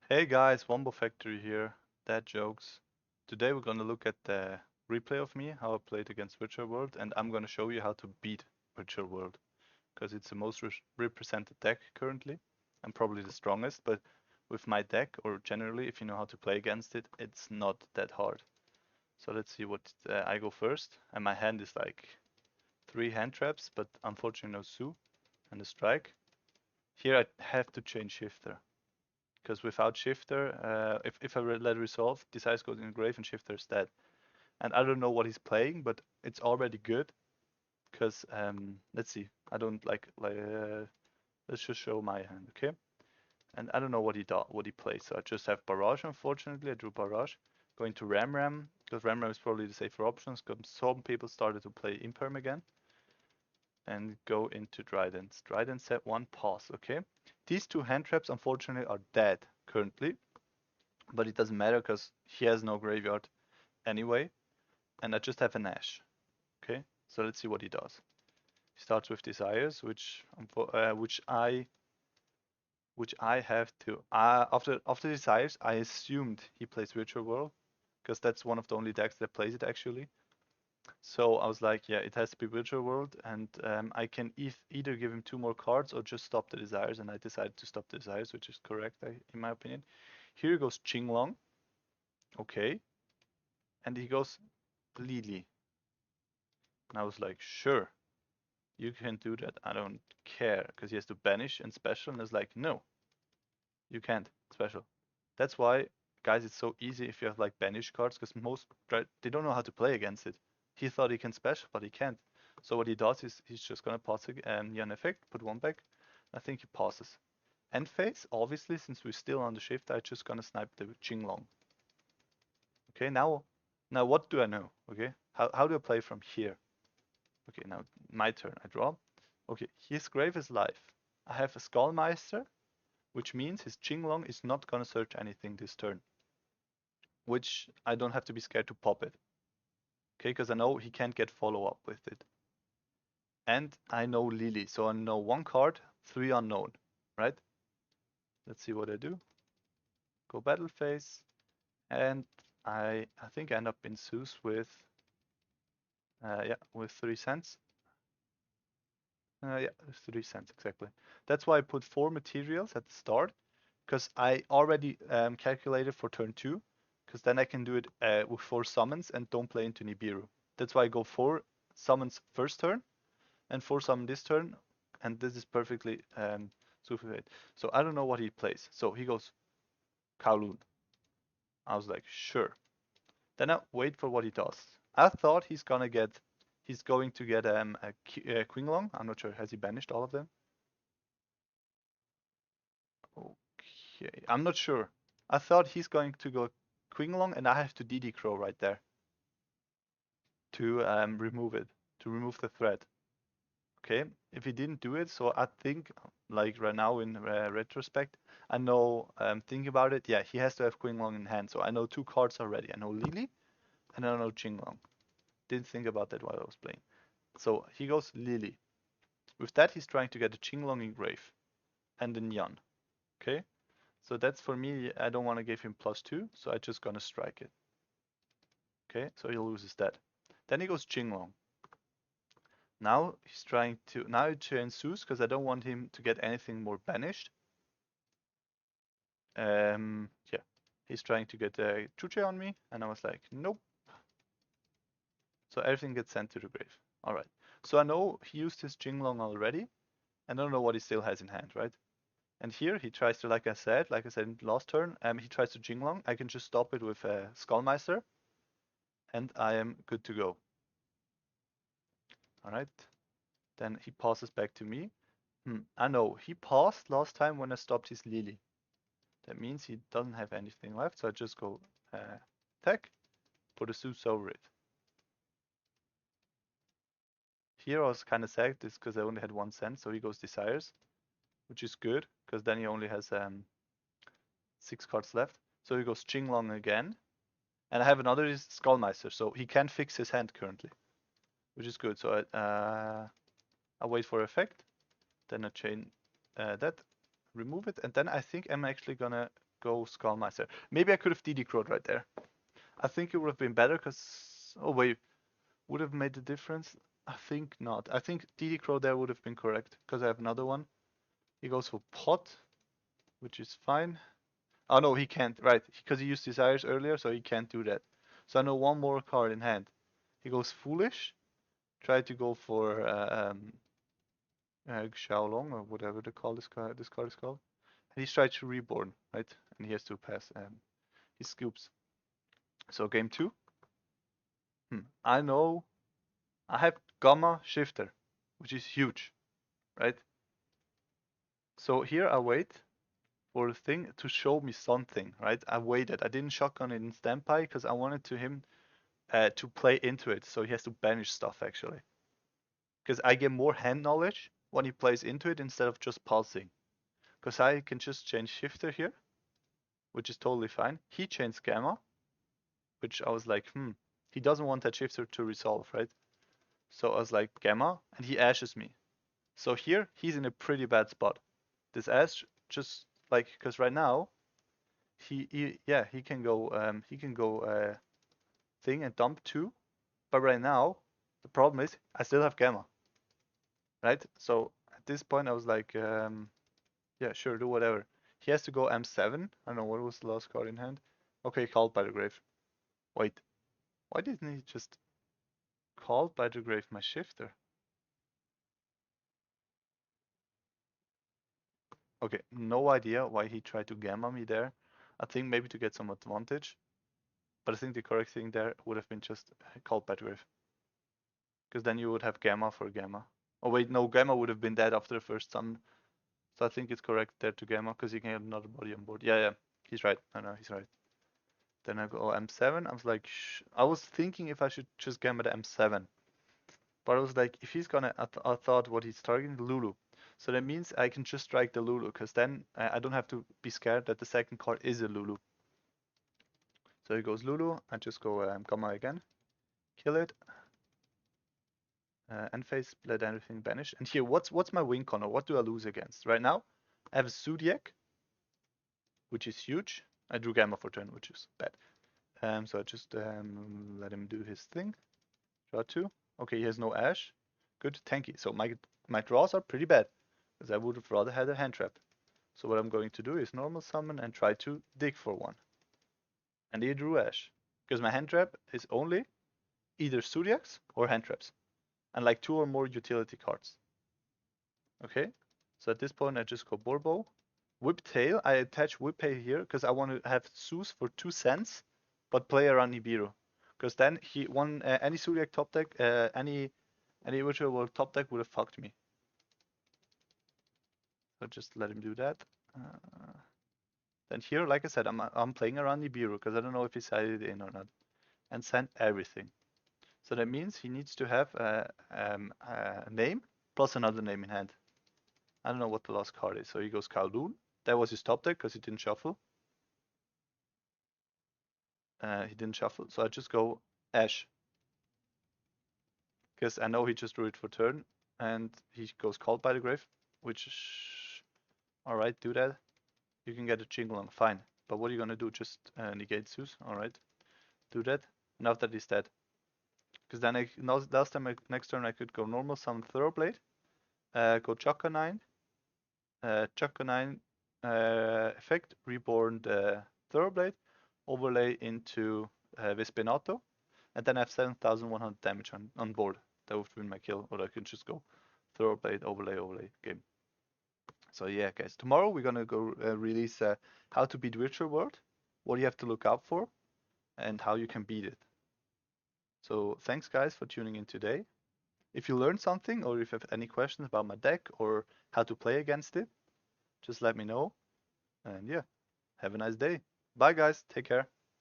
Hey guys, Wombo Factory here, Dadjokes. Today we're gonna look at the replay of me, how I played against Virtual World, and I'm gonna show you how to beat Virtual World, because it's the most represented deck currently, and probably the strongest, but with my deck, or generally, if you know how to play against it, it's not that hard. So let's see what I go first, and my hand is like 3 hand traps, but unfortunately no Sue, and a strike. Here I have to change Shifter. Because without Shifter, if I let resolve, Desires goes in the grave and Shifter is dead. And I don't know what he's playing, but it's already good. Because let's see, I don't let's just show my hand, okay? And I don't know what he plays, so I just have Barrage. Unfortunately, I drew Barrage. Going to Ram because Ram is probably the safer option. Because some people started to play Imperm again, and go into Tridents. Trident set one pass, okay? These two hand traps unfortunately are dead currently. But it doesn't matter because he has no graveyard anyway, and I just have an Ash. Okay, so let's see what he does. He starts with Desires, which I have to. After Desires, I assumed he plays Virtual World because that's one of the only decks that plays it actually. So I was like, yeah, it has to be Virtual World, and I can either give him 2 more cards or just stop the Desires, and I decided to stop the Desires, which is correct in my opinion. Here goes Qinglong, okay, and he goes Lily. And I was like, sure, you can do that. I don't care. Because he has to banish and special. And it's like, no, you can't special. That's why, guys, it's so easy if you have like banish cards. Because most, they don't know how to play against it. He thought he can special, but he can't. So what he does is he's just going to pass an effect, put 1 back. I think he passes. End phase, obviously, since we're still on the shift, I'm just going to snipe the Jinglong. Okay, now what do I know? Okay, how do I play from here? Okay, now my turn. I draw. Okay, his grave is live. I have a Skullmeister, which means his Jinglong is not gonna search anything this turn. Which I don't have to be scared to pop it. Okay, because I know he can't get follow-up with it. And I know Lily, so I know 1 card, 3 unknown, right? Let's see what I do. Go battle phase, and I think I end up in Zeus with with 3 cents. Yeah, 3 cents exactly. That's why I put 4 materials at the start, because I already calculated for turn 2, because then I can do it with 4 summons and don't play into Nibiru. That's why I go 4 summons first turn and 4 summon this turn, and this is perfectly suited. So I don't know what he plays. So he goes Kowloon. I was like, sure. Then I wait for what he does. I thought he's going to get a Qinglong. I'm not sure. Has he banished all of them? Okay, I'm not sure. I thought he's going to go Qinglong and I have to DD Crow right there to remove it, to remove the threat. Okay, if he didn't do it, so I think, like right now in retrospect, I know, thinking about it, yeah, he has to have Qinglong in hand. So I know 2 cards already. I know Lily and I know Qinglong. Didn't think about that while I was playing. So he goes Lily. With that, he's trying to get a Qinglong in grave and a Nyan. Okay, so that's for me. I don't want to give him +2, so I just gonna strike it. Okay, so he loses that. Then he goes Jinglong. Now he turns Zeus because I don't want him to get anything more banished. Yeah, he's trying to get a Chuche on me, and I was like, nope. So everything gets sent to the grave. All right. So I know he used his Jinglong already, and I don't know what he still has in hand, right? And here he tries to, like I said last turn, he tries to Jinglong. I can just stop it with a Skullmeister, and I am good to go. All right. Then he passes back to me. I know, he paused last time when I stopped his Lily. That means he doesn't have anything left, so I just go attack, put a Zeus over it. Here I was kind of sad because I only had 1 cent, so he goes Desires, which is good, because then he only has 6 cards left. So he goes Jinglong again, and I have another Skullmeister, so he can fix his hand currently, which is good. So I wait for effect, then I chain that, remove it, and then I think I'm actually gonna go Skullmaster. Maybe I could have DD Crowed right there. I think it would have been better because, oh wait, would have made the difference? I think not. I think DD Crow there would have been correct because I have another one. He goes for Pot, which is fine. Oh no, he can't, right, because he used Desires earlier, so he can't do that. So I know one more card in hand. He goes Foolish, try to go for Xiaolong or whatever they call this card is called. And he's tried to Reborn, right? And he has to pass his scoops. So game 2. I know I have Gamma Shifter, which is huge, right? So here I wait for the thing to show me something, right? I waited. I didn't shotgun it in standby because I wanted him to play into it, so he has to banish stuff actually. Because I get more hand knowledge when he plays into it instead of just pulsing. Because I can just change Shifter here, which is totally fine. He changed Gamma, which I was like, he doesn't want that Shifter to resolve, right? So I was like, Gamma, and he ashes me. So here, he's in a pretty bad spot. This ash just, like, because right now, he can go thing and dump 2, but right now, the problem is, I still have Gamma, right? So at this point, I was like, yeah, sure, do whatever. He has to go M7. I don't know, what was the last card in hand? Okay, Called by the Grave. Wait, why didn't he just Called by the Grave my Shifter? Okay, no idea why he tried to Gamma me there. I think maybe to get some advantage. But I think the correct thing there would have been just Called by the Grave. Because then you would have Gamma for Gamma. Oh wait, no, Gamma would have been dead after the first summon. So I think it's correct there to Gamma because you can get another body on board. Yeah, he's right. I know, he's right. Then I go M7. I was like, I was thinking if I should just Gamma the M7. But I was like, if he's gonna, I thought what he's targeting, Lulu. So that means I can just strike the Lulu because then I don't have to be scared that the second card is a Lulu. So he goes Lulu. I just go Gamma again. Kill it. End phase, let everything banish. And here, what's my win con, or what do I lose against? Right now, I have a Zoodiac, which is huge. I drew Gamma for turn, which is bad. So I just let him do his thing. Draw 2. Okay, he has no Ash. Good, tanky. So my draws are pretty bad, because I would have rather had a hand trap. So what I'm going to do is normal summon and try to dig for one. And he drew Ash, because my hand trap is only either Zoodiacs or hand traps, and like 2 or more utility cards. Okay, so at this point I just go Borbo. Whiptail, I attach Whiptail here because I want to have Zeus for 2 cents, but play around Nibiru. Because then any Zodiac top deck, any virtual world top deck would have fucked me. So just let him do that. Then here, like I said, I'm playing around Nibiru because I don't know if he sided in or not, and send everything. So that means he needs to have a name plus another name in hand. I don't know what the last card is. So he goes Kowloon. That was his top deck because he didn't shuffle. So I just go Ash. Because I know he just drew it for turn. And he goes Called by the Grave. Which is... Alright, do that. You can get a Jingle, fine. But what are you gonna do? Just negate Zeus? Alright. Do that. Now that he's dead. Because then next turn I could go normal summon Thoroughblade. Go Chaka 9. Chaka 9 effect. Reborn the Thoroughblade. Overlay into Vespinato, and then I have 7,100 damage on board. That would win my kill, or I can just go Thoroughblade, overlay, game. So yeah, guys, tomorrow we're gonna go release how to beat Virtual World, what you have to look out for, and how you can beat it. So thanks guys for tuning in today. If you learned something, or if you have any questions about my deck, or how to play against it, just let me know. And yeah, have a nice day. Bye guys, take care.